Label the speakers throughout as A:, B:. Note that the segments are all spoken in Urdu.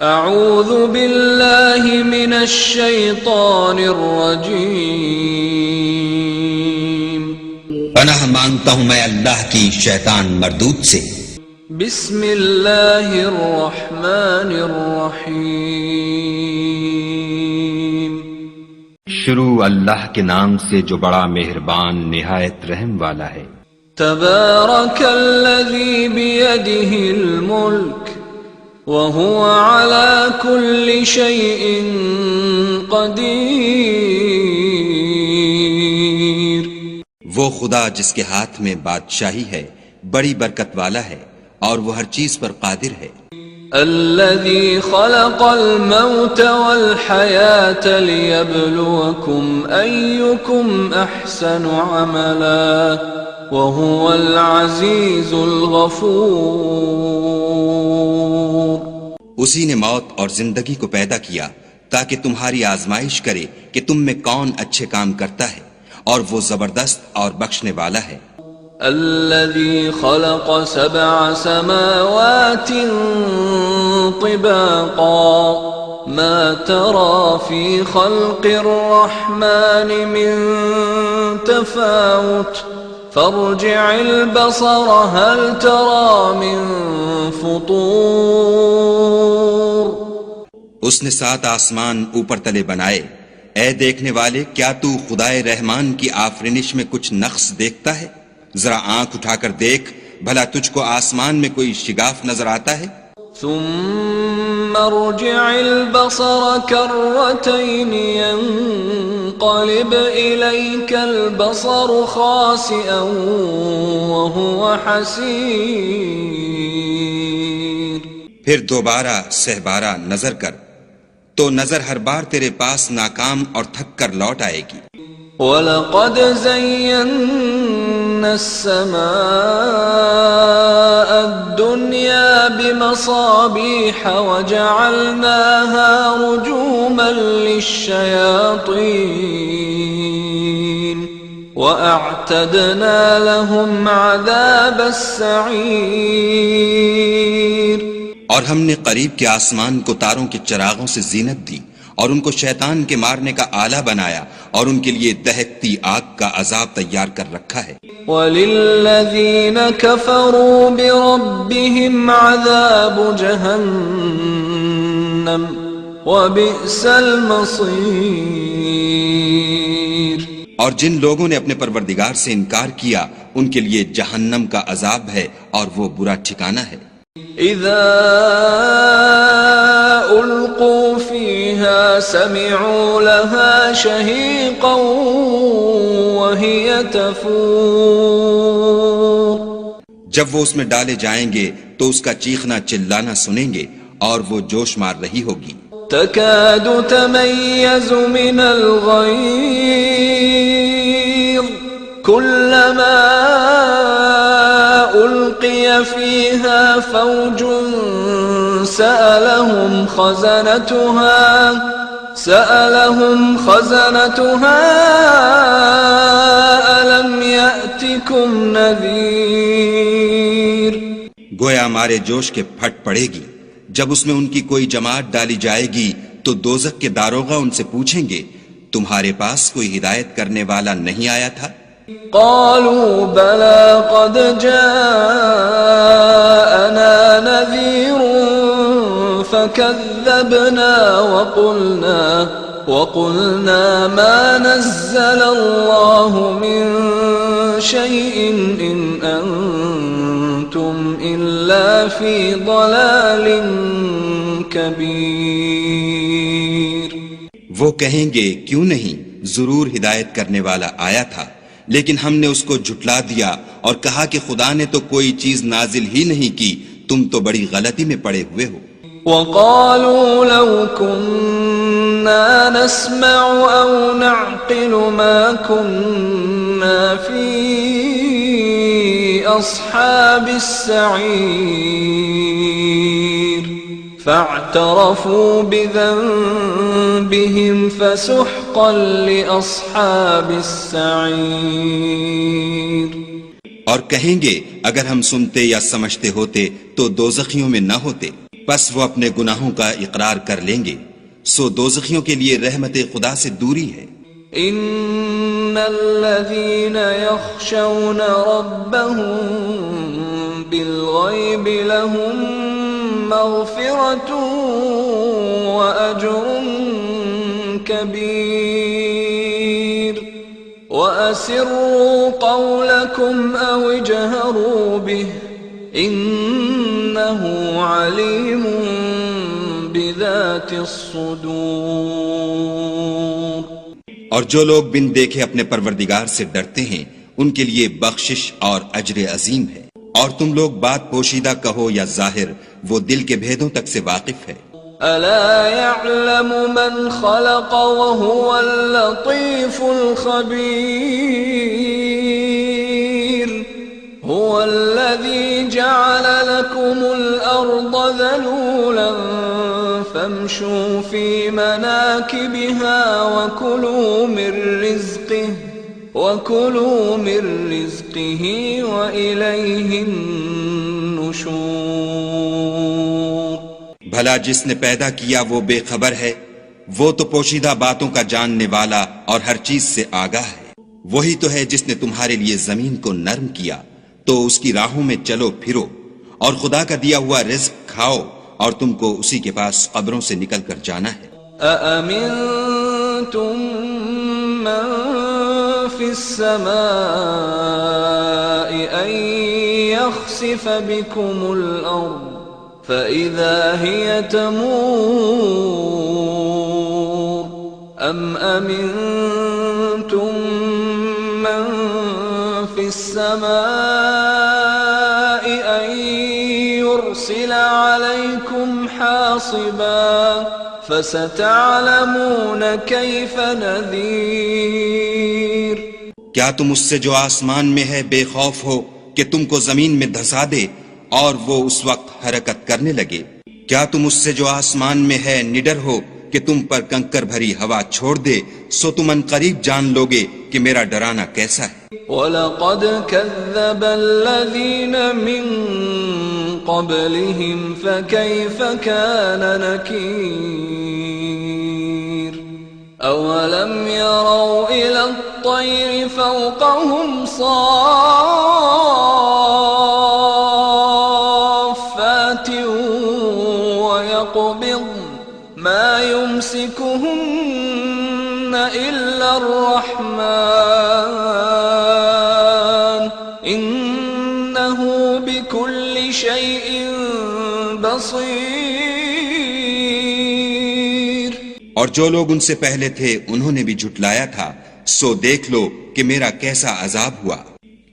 A: اعوذ باللہ من الشیطان الرجیم،
B: پناہ مانگتا ہوں میں اللہ کی شیطان مردود سے۔
A: بسم اللہ الرحمن الرحیم،
C: شروع اللہ کے نام سے جو بڑا مہربان نہایت رحم والا ہے۔
A: تبارک الذی بیدہ الملک وهو على كل شيء قدیر،
B: وہ خدا جس کے ہاتھ میں بادشاہی ہے بڑی برکت والا ہے اور وہ ہر چیز پر قادر ہے۔
A: الذي خلق الموت والحياة ليبلوكم أيكم أحسن عملا وهو العزيز الغفور،
B: اسی نے موت اور زندگی کو پیدا کیا تاکہ تمہاری آزمائش کرے کہ تم میں کون اچھے کام کرتا ہے، اور وہ زبردست اور بخشنے والا ہے۔
A: الذي خلق 7 سماوات طباقا ما ترى في خلق الرحمن من تفاوت فارجع البصر هل ترى من فطور،
B: اس نے 7 آسمان اوپر تلے بنائے، اے دیکھنے والے کیا تو خدائے رحمان کی آفرینش میں کچھ نقص دیکھتا ہے؟ ذرا آنکھ اٹھا کر دیکھ بھلا تجھ کو آسمان میں کوئی شگاف نظر آتا ہے؟
A: ثم ارجع البصر كرتين ينقلب إليك البصر خاسئا وهو حسير،
B: پھر دوبارہ سہبارہ نظر کر تو نظر ہر بار تیرے پاس ناکام اور تھک کر لوٹ آئے گی۔
A: وَلَقَدْ زَيَّنَّا السَّمَاءَ الدُّنْيَا بِمَصَابِيحَ وَجَعَلْنَاهَا رُجُومًا لِلشَّيَاطِينِ وَأَعْتَدْنَا لَهُمْ عَذَابَ السَّعِيرِ،
B: اور ہم نے قریب کے آسمان کو تاروں کے چراغوں سے زینت دی اور ان کو شیطان کے مارنے کا آلہ بنایا اور ان کے لیے دہکتی آگ کا عذاب تیار کر رکھا ہے۔
A: وَلِلَّذِينَ كَفَرُوا بِرَبِّهِمْ عَذَابُ جَهَنَّمَ وَبِئْسَ الْمَصِيرُ،
B: اور جن لوگوں نے اپنے پروردگار سے انکار کیا ان کے لیے جہنم کا عذاب ہے اور وہ برا ٹھکانہ ہے۔
A: اذا القوا فيها سمعوا لها شهيقا وهي تفور،
B: جب وہ اس میں ڈالے جائیں گے تو اس کا چیخنا چلانا سنیں گے اور وہ جوش مار رہی ہوگی۔
A: تكاد تميز من الغيظ كلما ألقي فيها فوج سألهم خزنتها ألم يأتكم نذير،
B: گویا مارے جوش کے پھٹ پڑے گی جب اس میں ان کی کوئی جماعت ڈالی جائے گی تو دوزخ کے داروغہ ان سے پوچھیں گے تمہارے پاس کوئی ہدایت کرنے والا نہیں آیا تھا؟
A: قالوا بلى قد جاءنا نذير فكذبنا وقلنا ما نزل الله من شيء إن أنتم إلا في ضلال كبير،
B: وہ کہیں گے کیوں نہیں، ضرور ہدایت کرنے والا آیا تھا لیکن ہم نے اس کو جھٹلا دیا اور کہا کہ خدا نے تو کوئی چیز نازل ہی نہیں کی، تم تو بڑی غلطی میں پڑے ہوئے ہو۔
A: وَقَالُوا لَوْ كُنَّا نَسْمَعُ أَوْ نَعْقِلُ مَا كُنَّا فِي أَصْحَابِ السَّعِيرِ فَاعْتَرَفُوا بِذَنبِهِمْ فَسُحْقًا لِأَصْحَابِ السَّعِيرِ،
B: اور کہیں گے اگر ہم سنتے یا سمجھتے ہوتے تو دوزخیوں میں نہ ہوتے۔ پس وہ اپنے گناہوں کا اقرار کر لیں گے، سو دوزخیوں کے لیے رحمت خدا سے دوری ہے۔
A: ان الذين يخشون ربهم بالغيب لهم مغفرة واجر كبير واسروا قولكم او اجهروا به انه عليم بذات الصدور۔
B: اور جو لوگ بن دیکھے اپنے پروردگار سے ڈرتے ہیں ان کے لیے بخشش اور اجر عظیم ہے۔ اور تم لوگ بات پوشیدہ کہو یا ظاہر، وہ دل کے بھیدوں تک سے واقف ہے۔
A: الا يعلم من خلق وهو اللطيف الخبير هو الذي جعل لكم الارض ذلولا فامشوا في مناكبها وكلوا من رزقه وإليه النشور۔
B: بھلا جس نے پیدا کیا وہ بے خبر ہے، وہ تو پوشیدہ باتوں کا جاننے والا اور ہر چیز سے آگاہ ہے۔ وہی تو ہے جس نے تمہارے لیے زمین کو نرم کیا، تو اس کی راہوں میں چلو پھرو، اور خدا کا دیا ہوا رزق کھاؤ، اور تم کو اسی کے پاس قبروں سے نکل کر جانا ہے۔
A: أأمنتم من في السماء أن يخسف بكم الأرض فإذا هي تمور أم أمنتم من في السماء أن يرسل عليكم حاصبا فستعلمون كيف نذير۔
B: کیا تم اس سے جو آسمان میں ہے بے خوف ہو کہ تم کو زمین میں دھسا دے اور وہ اس وقت حرکت کرنے لگے؟ کیا تم اس سے جو آسمان میں ہے نڈر ہو کہ تم پر کنکر بھری ہوا چھوڑ دے؟ سو تم ان قریب جان لوگے کہ میرا ڈرانا کیسا ہے۔
A: وَلَقَدْ كَذَّبَ الَّذِينَ مِن قَبْلِهِمْ فَكَيْفَ كَانَ نَكِيرِ أَوَلَمْ يَرَوْا إِلَى الطَّيْرِ فَوْقَهُمْ صَافَّاتٍ وَيَقْبِضْنَ مَا يُمْسِكُهُنَّ إِلَّا الرَّحْمَنُ إِنَّهُ بِكُلِّ شَيْءٍ بَصِيرٌ۔
B: اور جو لوگ ان سے پہلے تھے انہوں نے بھی جھٹلایا تھا، سو دیکھ لو کہ میرا کیسا عذاب ہوا۔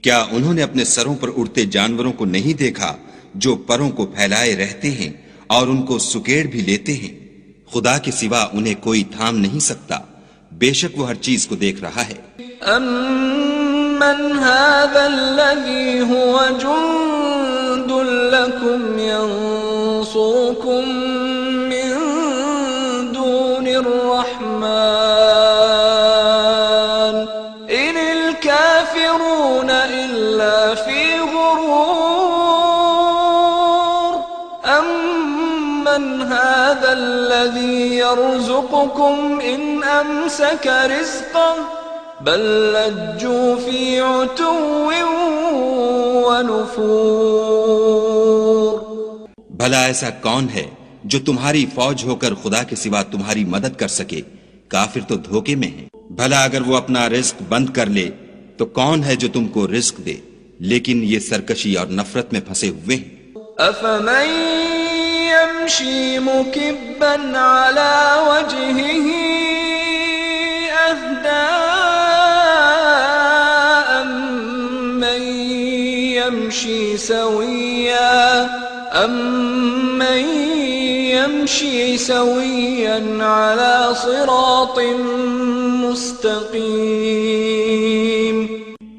B: کیا انہوں نے اپنے سروں پر اڑتے جانوروں کو نہیں دیکھا جو پروں کو پھیلائے رہتے ہیں اور ان کو سکیڑ بھی لیتے ہیں؟ خدا کے سوا انہیں کوئی تھام نہیں سکتا، بے شک وہ ہر چیز کو دیکھ رہا ہے۔
A: أَمَّنْ هَذَا الَّذِي هُوَ جُنْدٌ لَكُمْ يَنْصُرُكُمْ مِنْ دُونِ الرَّحْمَنِ إِنِ الْكَافِرُونَ إِلَّا فِي غُرُورٍ أَمَّنْ هَذَا الَّذِي يَرْزُقُكُمْ إِنْ أَمْسَكَ رِزْقَهُ بل لجوا في عتو ونفور۔
B: بھلا ایسا کون ہے جو تمہاری فوج ہو کر خدا کے سوا تمہاری مدد کر سکے؟ کافر تو دھوکے میں ہیں۔ بھلا اگر وہ اپنا رزق بند کر لے تو کون ہے جو تم کو رزق دے؟ لیکن یہ سرکشی اور نفرت میں پھنسے ہوئے ہیں۔
A: أفمن يمشي مكبا على وجهه أهدى أمن يمشي سويا على صراط مستقيم۔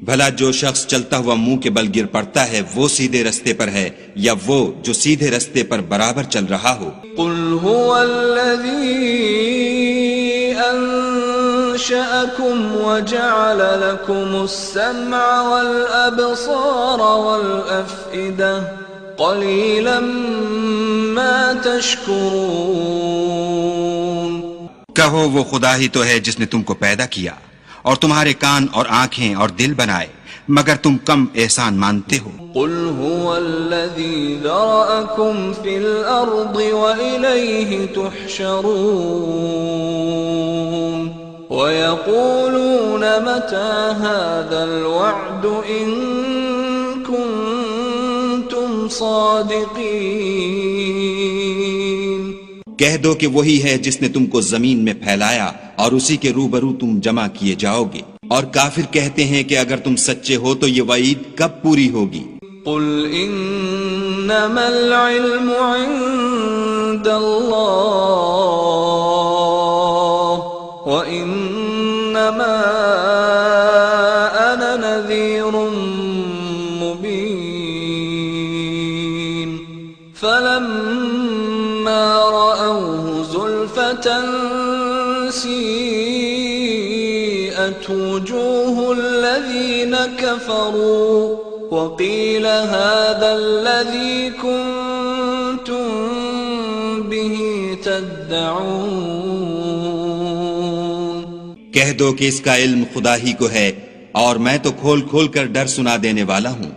B: بھلا جو شخص چلتا ہوا منہ کے بل گر پڑتا ہے وہ سیدھے رستے پر ہے یا وہ جو سیدھے رستے پر برابر چل رہا ہو؟
A: قل هو الذي أنشأكم وجعل لكم السمع والأبصار والأفئدة قليلا ما تشكرون
B: کہو وہ خدا ہی تو ہے جس نے تم کو پیدا کیا اور تمہارے کان اور آنکھیں اور دل بنائے، مگر تم کم احسان مانتے ہو۔
A: قل هو الذي ذرأكم في الأرض وإليه تحشرون ويقولون متى هذا الوعد إن كنتم صادقين۔
B: کہہ دو کہ وہی ہے جس نے تم کو زمین میں پھیلایا اور اسی کے روبرو تم جمع کیے جاؤ گے، اور کافر کہتے ہیں کہ اگر تم سچے ہو تو یہ وعید کب پوری ہوگی؟
A: قل انما العلم عند اللہ وانما انا نذیر مبین فلما رأوه زلفة سیئت وجوه الذین كفروا وقيل هذا الذي كنتم به تدعون۔
B: کہہ دو کہ اس کا علم خدا ہی کو ہے اور میں تو کھول کھول کر ڈر سنا دینے والا ہوں۔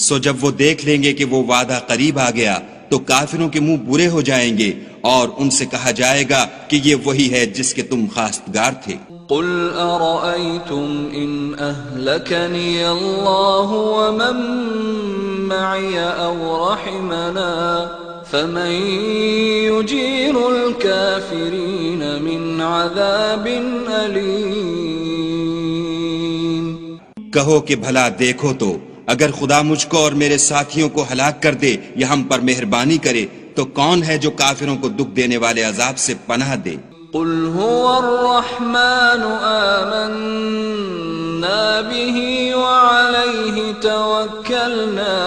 B: سو جب وہ دیکھ لیں گے کہ وہ وعدہ قریب آ گیا تو کافروں کے منہ برے ہو جائیں گے اور ان سے کہا جائے گا کہ یہ وہی ہے جس کے تم خواستگار تھے۔
A: قل أرأيتم إن أهلكني الله ومن معي أو رحمنا فمن يجير الكافرين من عذاب أليم۔
B: کہو کہ بھلا دیکھو تو اگر خدا مجھ کو اور میرے ساتھیوں کو ہلاک کر دے یا ہم پر مہربانی کرے تو کون ہے جو کافروں کو دکھ دینے والے عذاب سے پناہ دے؟
A: قل هو الرحمن آمنا به وعليه توكلنا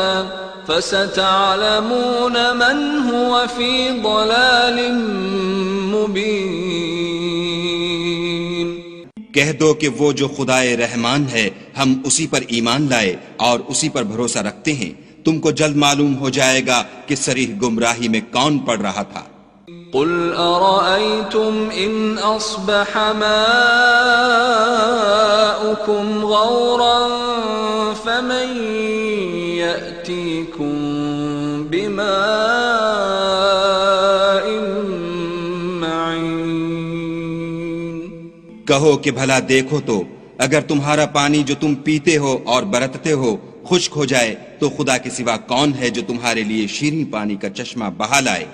A: فستعلمون من هو في ضلال مبين۔
B: کہہ دو کہ وہ جو خدائے رحمان ہے ہم اسی پر ایمان لائے اور اسی پر بھروسہ رکھتے ہیں، تم کو جلد معلوم ہو جائے گا کہ صریح گمراہی میں کون پڑ رہا تھا۔
A: قل أرأيتم إن أصبح ماؤكم غورا فمن يأتيكم بماء معين۔
B: کہو کہ بھلا دیکھو تو اگر تمہارا پانی جو تم پیتے ہو اور برتتے ہو خشک ہو جائے تو خدا کے سوا کون ہے جو تمہارے لیے شیریں پانی کا چشمہ بہا لائے؟